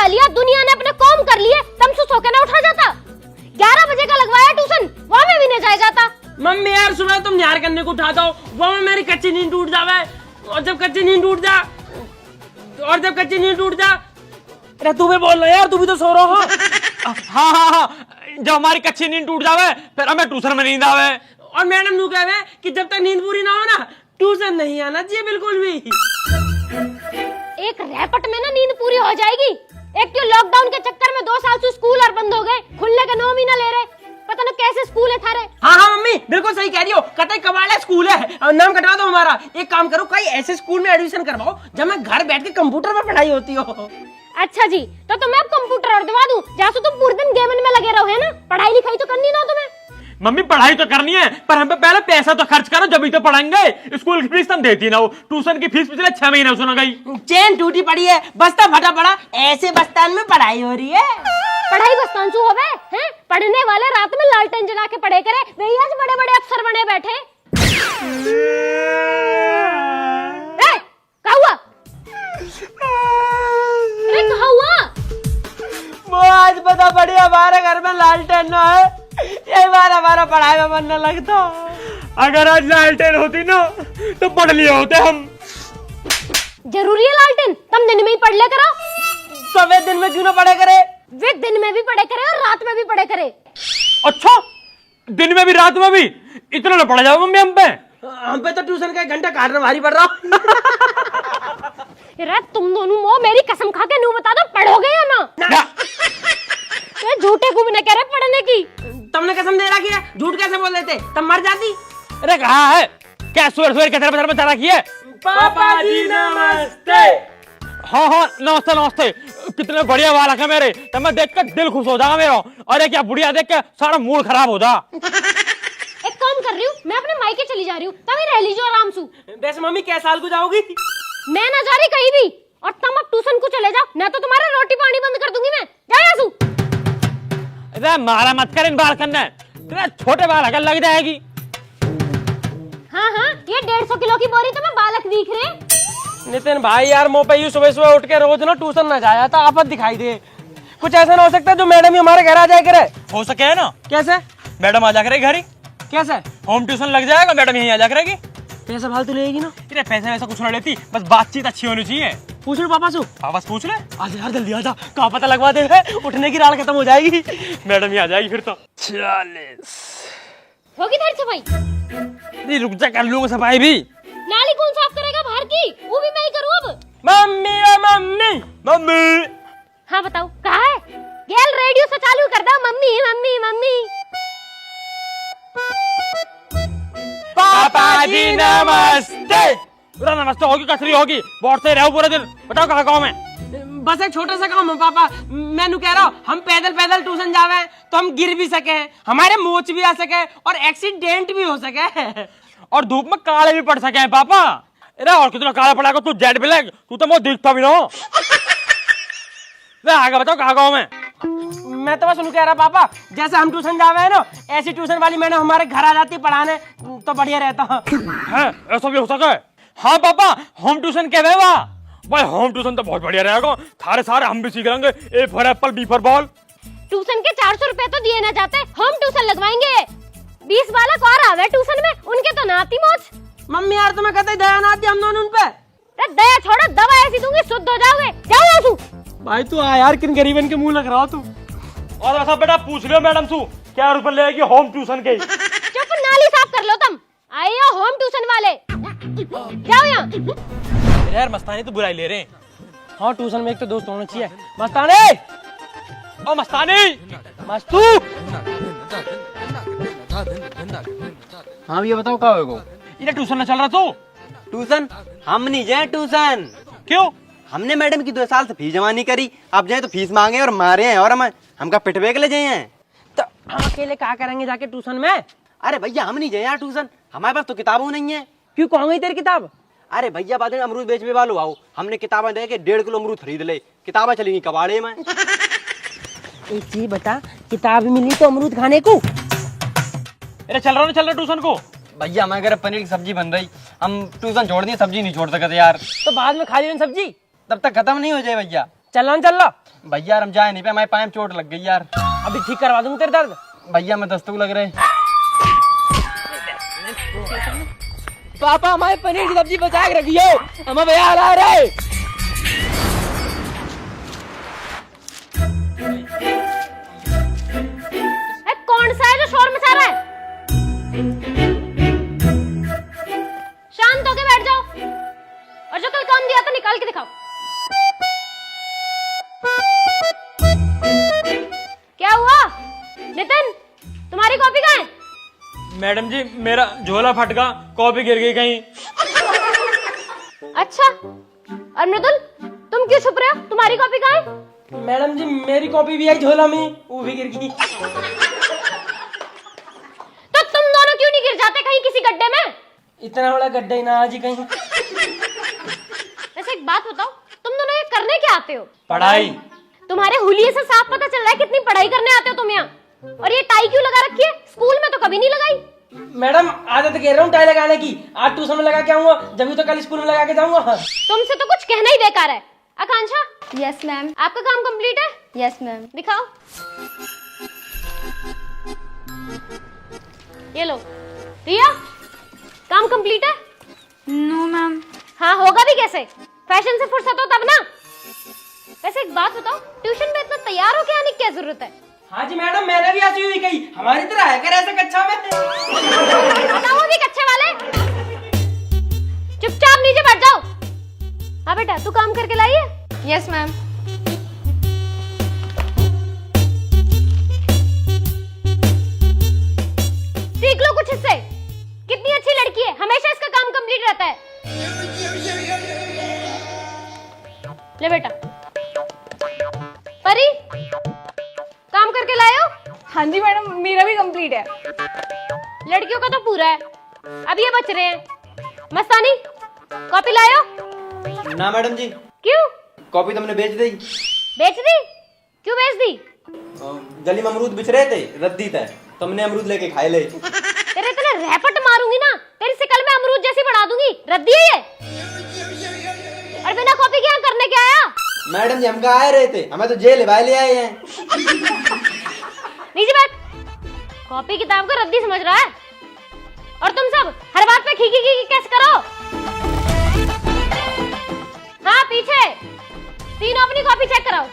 लिया, दुनिया ने अपने काम कर लिए, तुम सो के ना उठा जाता। 11 बजे का लगवाया ट्यूशन, वहाँ में भी नहीं जाया जाता। मम्मी यार सुबह तुम निहार करने को उठाता हो, वहाँ में मेरी कच्ची नींद टूट जावे, और जब कच्ची नींद टूट जा अरे तू भी बोल रहा यार, तू भी तो सो रहा हो। हाँ, जब हमारी कच्ची नींद टूट जावे फिर हमें ट्यूशन में नींद आवे। और मैडम नू कहे कि जब तक नींद पूरी ना हो ना ट्यूशन नहीं आना चाहिए बिल्कुल भी। एक रैपट में ना नींद पूरी हो जाएगी। एक तो लॉकडाउन के चक्कर में 2 साल से स्कूल और बंद हो गए, खुलने का नाम ही ना ले रहे। पता ना कैसे स्कूल है थारे। हाँ मम्मी बिल्कुल सही कह रही हो, कतई कबाड़ा स्कूल है, और नाम कटवा दो हमारा। एक काम करो, कई ऐसे स्कूल में एडमिशन करवाओ जब मैं घर बैठ के कंप्यूटर पर पढ़ाई होती हो। अच्छा जी, तो मैं अब कंप्यूटर और दवा दूं, जहाँ से तुम पूरे दिन गेम में लगे रहो, है ना? पढ़ाई लिखाई तो करनी ना तुम्हें। मम्मी पढ़ाई तो करनी है, पर हम पे पहले पैसा तो खर्च करो, जब तो पढ़ाएंगे। स्कूल की फीस तुम देती ना हो, ट्यूशन की फीस पिछले 6 महीने सुना गई। चेन टूटी पड़ी है, बस्ता फटा पड़ा, ऐसे बस्तान में पढ़ाई हो रही है। पढ़ाई बस्तान सु होवे हैं? पढ़ने वाले रात में लालटेन जला के पढ़े करे, वही आज बड़े बड़े अफसर बने बैठे। क्या हुआ? कहा हुआ? वो आज पता पड़ी हमारे घर में लालटेन ना है, ये बार हमारा पढ़ाई में मन न लगता। अगर आज लालटेन होती ना तो पढ़ लिए होते हम। जरूरी है लालटेन? तुम दिन में ही पढ़ ले करो। सवेरे दिन में क्यों ना पढ़े करे? वे दिन में भी पढ़े करे और रात में भी पढ़े करे। अच्छा, दिन में भी रात में भी? इतना ना पढ़ा जाओ मम्मी हम पे तो ट्यूशन का 1 घंटा काटना भारी पड़ रहा। यार तुम दोनों मेरी कसम खा के नू बता दो, पढ़ोगे या ना? ये झूठे को भी न कह रहे पढ़ने की। तुमने कसम दे रखी है, झूठ कैसे बोल देते? तुम मर जाती। अरे कहा है क्या सुअर के तरफ बता रखी है? पापा जी नमस्ते। हाँ नमस्ते। कितने बढ़िया बालक है मेरे, तो मैं देख कर दिल खुश हो जाएगा मेरा। अरे क्या बुढ़िया देख के सारा मूड खराब हो जा। एक काम कर रही हूँ, मैं अपने मायके चली जा रही हूँ, तभी रह लीजिए आराम से। वैसे मम्मी क्या साल को जाओगी? मैं ना जा रही कहीं भी, और तुम अब ट्यूशन को चले जाओ, मैं तो तुम्हारा रोटी पानी बंद कर दूंगी। मैं जा आसू। अरे मारा मत कर इन बालकन ने, तेरा छोटे बालक लग जाएगी। हाँ, ये 150 किलो की बोरी तो मैं बालक दिख रहे। नितिन भाई यार, मो पे सुबह सुबह उठ के रोज ना ट्यूशन ना जाया था, आफत दिखाई दे। कुछ ऐसा ना हो सकता जो मैडम ही हमारे घर आ जाए करे? हो सके है ना। कैसे? मैडम आ जा करेगी घर ही। कैसे? होम ट्यूशन लग जाएगा, मैडम यहीं आ जा करेगी। पैसा फालतू लेगी ना? इतने पैसे वैसा कुछ ना लेती, बस बातचीत अच्छी होनी चाहिए। पूछ लो पापा से। बस पूछ ले। आजा यार जल्दी आजा, कहाँ पता लगवा दे, उठने की राल खत्म हो जाएगी। मैडम ही आ जाएगी फिर तो। 40 होगी तेरी सफाई? रुक जा, कर लूंगा सफाई भी। नाली कौन साफ करेगा बाहर की? वो भी मैं ही करूँ अब। मम्मी। हाँ बताओ, कहाँ है? गेल रेडियो से चालू कर दो, मम्मी। पापा जी नमस्ते। पूरा नमस्ते होगी कसरी होगी, बहुत से रहो पूरे दिन। बताओ कहाँ गाँव में? बस एक छोटा सा काम है पापा, मैं कह रहा हूँ हम पैदल ट्यूशन जावे तो हम गिर भी सके, हमारे मोच भी आ सके और एक्सीडेंट भी हो सके, और धूप में काले भी पड़ सके हैं पापा। अरे और कितना काला पड़ा तू जेड ब्लैक, तू तो मुझे दिखता भी ना हो। आगे बताओ कहाँ गाँव में? मैं तो बस उनको कह रहा पापा, जैसे हम ट्यूशन जावे है ना, ऐसी ट्यूशन वाली मैंने हमारे घर आ जाती पढ़ाने तो बढ़िया रहता है। ऐसा भी हो सके? हाँ पापा, होम ट्यूशन क्या है भाई? होम ट्यूशन तो बहुत बढ़िया रहेगा, सारे हम भी सीख लेंगे। A for apple, B for ball. Tuition के 400 रुपए तो दिए ना जाते, होम ट्यूशन लगवाएंगे। 20 बालक और आवे ट्यूशन में, उनके तो नाती मोच। मम्मी यार तुम्हें कहते दया ना आती हम दोनों उन पे। दया छोड़ो, दवा ऐसी दूंगी शुद्ध हो जाओगे। जाओ आसू। भाई तू आ यार, किन गरीबन के मुंह लग रहा हो तू। और ऐसा बेटा पूछ लियो मैडम से क्या रुपए लेगी होम ट्यूशन के? चुप, नाली साफ कर लो तुम। आइए होम ट्यूशन वाले, जाओ यहाँ। यार मस्तानी तो बुराई ले रहे हैं। हाँ ट्यूशन में एक तो दोस्त होना चाहिए। मस्तानी, ओ मस्तानी, मस्तू। हाँ ये बताओ क्या होगा? इधर ट्यूशन ना चल रहा तू? ट्यूशन हम नहीं जाए ट्यूशन। क्यों? हमने मैडम की 2 साल से फीस जमा नहीं करी, अब जाए तो फीस मांगे और मारे हैं, और हमका पिटवे के ले जाए हैं। तो हम अकेले क्या करेंगे जाके ट्यूशन में? अरे भैया हम नहीं जाए यार ट्यूशन, हमारे पास तो किताबों नहीं है। क्यों कहाँ गई तेरी किताब? अरे भैया बाद में अमरूद बेचने वालों आओ, हमने किताबें दे के 1.5 किलो अमरूद खरीद ले, किताबें चलेंगी कबाड़े में। एक चीज बता, किताब मिली तो अमरूद खाने को? अरे चल रहा ट्यूशन को? भैया हमारे घर पनीर की सब्जी बन रही, हम ट्यूशन छोड़ दिए, सब्जी नहीं छोड़ सकते यार। तो बाद में खा ली सब्जी, तब तक खत्म नहीं हो जाए भैया। चल लो भैया यार हम जाए नहीं पे, हमारे पाँव में चोट लग गई यार। अभी ठीक करवा दूंगा तेरे दर्द। भैया मैं दस्तक लग रहे। पापा हमारे पनीर की सब्जी बचा के रखियो, हमें भैया आ रहे। कौन सा है जो शोर मचा रहा है? शांत होके बैठ जाओ और जो कल काम दिया था निकाल के दिखाओ। क्या हुआ नितिन, तुम्हारी कॉपी कहाँ है? मैडम जी मेरा झोला फट गया, कॉपी गिर गई कहीं। अच्छा, और मृदुल तुम क्यों छुप रहे हो? तुम्हारी कॉपी कहाँ है? मैडम जी मेरी कॉपी भी आई झोला में, वो भी गिर गई। तो तुम दोनों क्यों नहीं गिर जाते कहीं किसी गड्ढे में? इतना बड़ा गड्ढा ही ना आज ही कहीं। वैसे एक बात बताओ, तुम दोनों ये करने क्या आते हो? पढ़ाई। तुम्हारे हुलिये से साफ पता चल रहा है कितनी पढ़ाई करने आते हो तुम यहाँ। और ये टाई क्यों लगा रखी है? स्कूल में तो कभी नहीं लगाई। मैडम आदत कह रहा हूँ टाई लगाने की, आज ट्यूशन में लगा के आऊंगा, जब तो कल स्कूल में लगा के जाऊंगा। तुमसे तो कुछ कहना ही बेकार है। Akanksha, yes ma'am. आपका काम कंप्लीट है? Yes ma'am. दिखाओ। ये लो। रिया, काम कंप्लीट है? No ma'am. हाँ होगा भी कैसे, फैशन से फुर्सत हो तब ना। वैसे एक बात बताओ, ट्यूशन में इतना तैयार होके आने की क्या जरूरत है? हाँ जी मैडम, मैंने भी ऐसी हुई कही, हमारी तरह है कर ऐसे कक्षा में। बताओ अभी कच्चे वाले, चुपचाप नीचे बैठ जाओ। हाँ बेटा, तू काम करके लाई है? Yes ma'am. सीख लो कुछ इससे। कितनी अच्छी लड़की है, हमेशा इसका काम कंप्लीट रहता है। ले बेटा। परी, काम करके लाए हो? हाँ जी मैडम, मेरा भी कंप्लीट है। लड़कियों का तो पूरा है, अब ये बच रहे हैं। मस्तानी, कॉपी लाए हो? ना मैडम जी। क्यों? कॉपी तुमने बेच दी। बेच दी? क्यों बेच दी? गली में अमरूद बिछ रहे थे, रद्दी थे, तुमने अमरूद लेके खाए ले। तेरे इतने रैपट मारूंगी ना, तेरी शिकल में अमरूद जैसी बढ़ा दूंगी। रद्दी है ये। और बिना कॉपी के यहाँ करने क्या आया? मैडम जी हम कहाँ आए रहे थे, हमें तो जेल भाई ले आए हैं। नीचे बैठ। कॉपी किताब को रद्दी समझ रहा है? और तुम सब हर बात पे खीखी खीखी कैसे करो? हाँ पीछे, तीनों अपनी कॉपी चेक कराओ।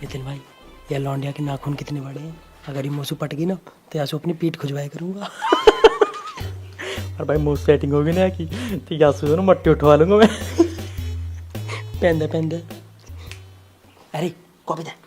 नितिन भाई, ये लौंडिया के नाखून कितने बड़े हैं, अगर ये मोसू पट गई ना तो यासु अपनी पीठ खुजवाया करूंगा। और भाई मुझ सेटिंग होगी ना कि ठीक है, सुनो मट्टी उठवा लूंगा मैं। पहन दे। अरे कॉपी दे।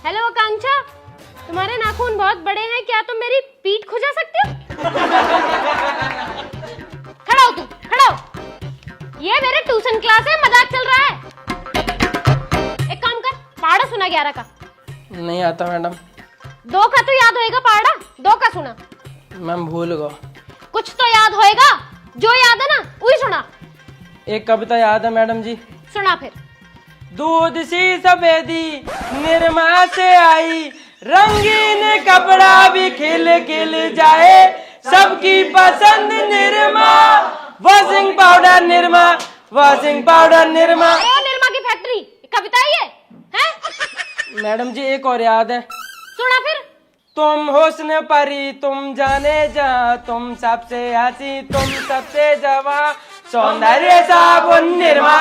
हेलो आकांक्षा, तुम्हारे नाखून बहुत बड़े हैं, क्या तुम मेरी पीठ खुजा सकते हो? खड़ा हो तू, खड़ा हो। ये मेरे ट्यूशन क्लास है, मजाक चल रहा है। एक काम कर, पहाड़ा सुना 11 का। नहीं आता मैडम। 2 का तो याद होएगा पहाड़ा, 2 का सुना। मैम भूल गो। कुछ तो याद होएगा, जो याद है ना वही सुना। एक कविता याद है मैडम जी। सुना फिर। दूध सी सफेदी निरमा से आई, रंगीन कपड़ा भी खिल खिल जाए, सबकी पसंद Nirma, washing powder Nirma, washing powder Nirma. अरे वो निरमा की फैक्ट्री, कविता है ये है? मैडम जी एक और याद है। सुना फिर। तुम हुस्न परी तुम जाने जा, तुम सबसे हंसी तुम सबसे जवा, सौंदर्य साबुन निरमा,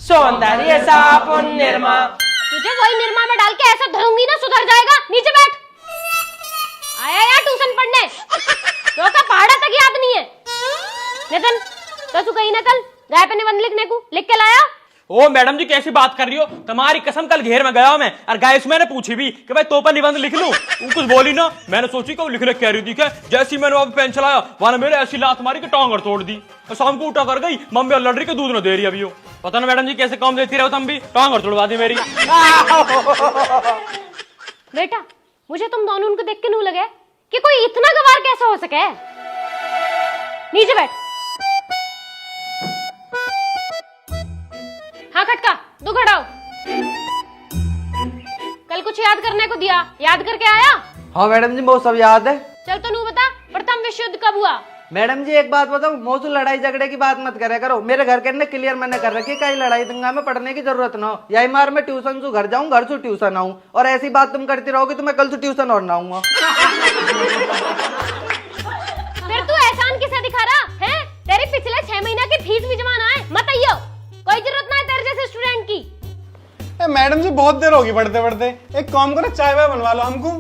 सौंदर्य साबुन निरमा। तुझे वही निरमा में डाल के ऐसा धरूंगी ना, सुधर जाएगा। नीचे बैठ। आया यार ट्यूशन पढ़ने, तो का पहाड़ा तक याद नहीं है। नितिन, तो तू कहीं ना कल गाय पे निबंध लिखने को लिख के लाया। ओ मैडम जी कैसी बात कर रही हो, तुम्हारी कसम कल घेर में गया मैं और गाय मैंने पूछी भी कि भाई तो पर निबंध लिख लूं, वो कुछ बोली ना, मैंने सोची कि वो लिखने कह रही थी क्या, जैसी मैंने वहां पेन चलाया वहां मेरे ऐसी लात मारी कि टांग और तोड़ दी और शाम को उठा कर गई मम्मी और लड़ रही के दूध न दे रही अभी हो। पता ना मैडम जी कैसे काम देती रहो तुम भी, टांग और तोड़वा दी मेरी। बेटा मुझे तुम दोनों को देख के नहीं लगे कि कोई इतना गवार कैसे हो सके। नीचे बैठ। हाँ खटका तू खड़ा हो। कल कुछ याद करने को दिया, याद करके आया? हाँ मैडम जी वो सब याद है। चल तो नू बता प्रथम विश्व युद्ध कब हुआ? मैडम जी एक बात बताओ, मौसू लड़ाई झगड़े की बात मत करे करो, मेरे घर के अंदर क्लियर मैंने कर रखी है कहीं लड़ाई दंगा में पढ़ने की जरूरत ना हो। यही मार मैं ट्यूशन से घर जाऊं, घर से ट्यूशन आऊं, और ऐसी बात तुम करती रहोगी तो मैं कल से ट्यूशन और ना आऊंगा। फिर तू एहसान किसे दिखा रहा है? तेरी पिछले 6 महीना की फीस भी जमाना है, मत आइयो, कोई जरूरत ना है तेरे जैसे स्टूडेंट की। मैडम जी बहुत देर होगी पढ़ते पढ़ते, एक काम करो चाय वाय बनवा लो हमको।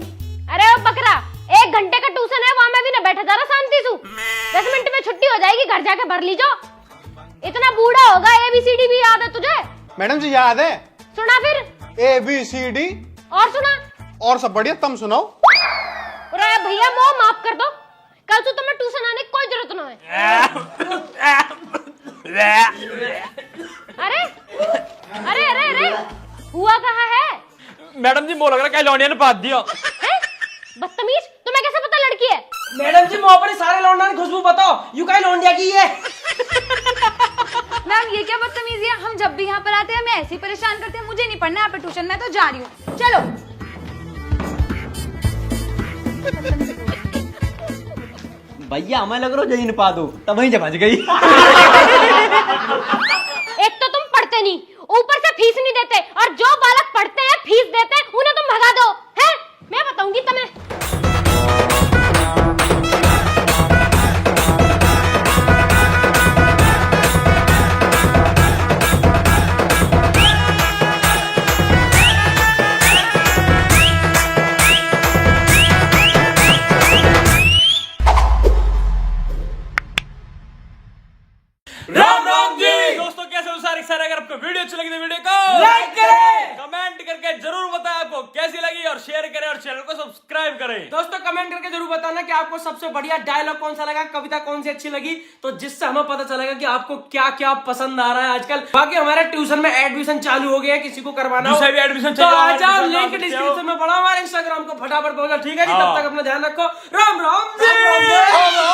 अरे वो बकरा 1 घंटे का ट्यूशन है, वहां में भी ना बैठा जा रहा शांति से। 10 मिनट में छुट्टी हो जाएगी, घर जाके भर लीजो। इतना बूढ़ा होगा ABCD भी याद है तुझे? मैडम जी याद है। सुना फिर। ABCD। और सुना। और सब बढ़िया, तुम सुनाओ। अरे भैया वो माफ कर दो, कल से तुम्हें ट्यूशन आने की कोई जरूरत ना है। अरे अरे अरे अरे हुआ कहाँ है? मैडम जी मोह लग रहा क्या लौंडिया ने पाद दिया। बदतमीज, तुम्हें कैसे पता लड़की है? मैडम जी मुंह पर सारे लौंडा ने खुशबू बताओ, यू काई लौंडिया की है। मैम ये क्या बदतमीजी है, हम जब भी यहाँ पर आते हैं हमें ऐसे ही परेशान करते हैं। मुझे नहीं पढ़ना यहाँ पे ट्यूशन, मैं तो जा रही हूँ। चलो भैया हमें लग रहा जही पा दो तब वहीं जमझ गई। एक तो तुम पढ़ते नहीं, ऊपर से फीस नहीं देते, और जो बालक पढ़ते हैं फीस देते हैं उन्हें तुम भगा दो हैं? मैं बताऊंगी तुम्हें। राम राम जी दोस्तों, कैसे हो सारे सारे? अगर आपको वीडियो अच्छी लगी तो वीडियो को लाइक करें, कमेंट करके जरूर बताएं आपको कैसी लगी, और शेयर करें और चैनल को सब्सक्राइब करें। दोस्तों कमेंट करके जरूर बताना कि आपको सबसे बढ़िया डायलॉग कौन सा लगा, कविता कौन सी अच्छी लगी, तो जिससे हमें पता चलेगा कि आपको क्या क्या पसंद आ रहा है आजकल। बाकी हमारे ट्यूशन में एडमिशन चालू हो गया है, किसी को करवाना हो जिसे भी एडमिशन तो चाहिए आ जाओ, admission लिंक करवा सकते हो। डिस्क्रिप्शन में पड़ा, हमारे इंस्टाग्राम को फटाफट पहुंचा। ठीक है जी, हाँ। तब तक अपना ध्यान रखो। राम राम।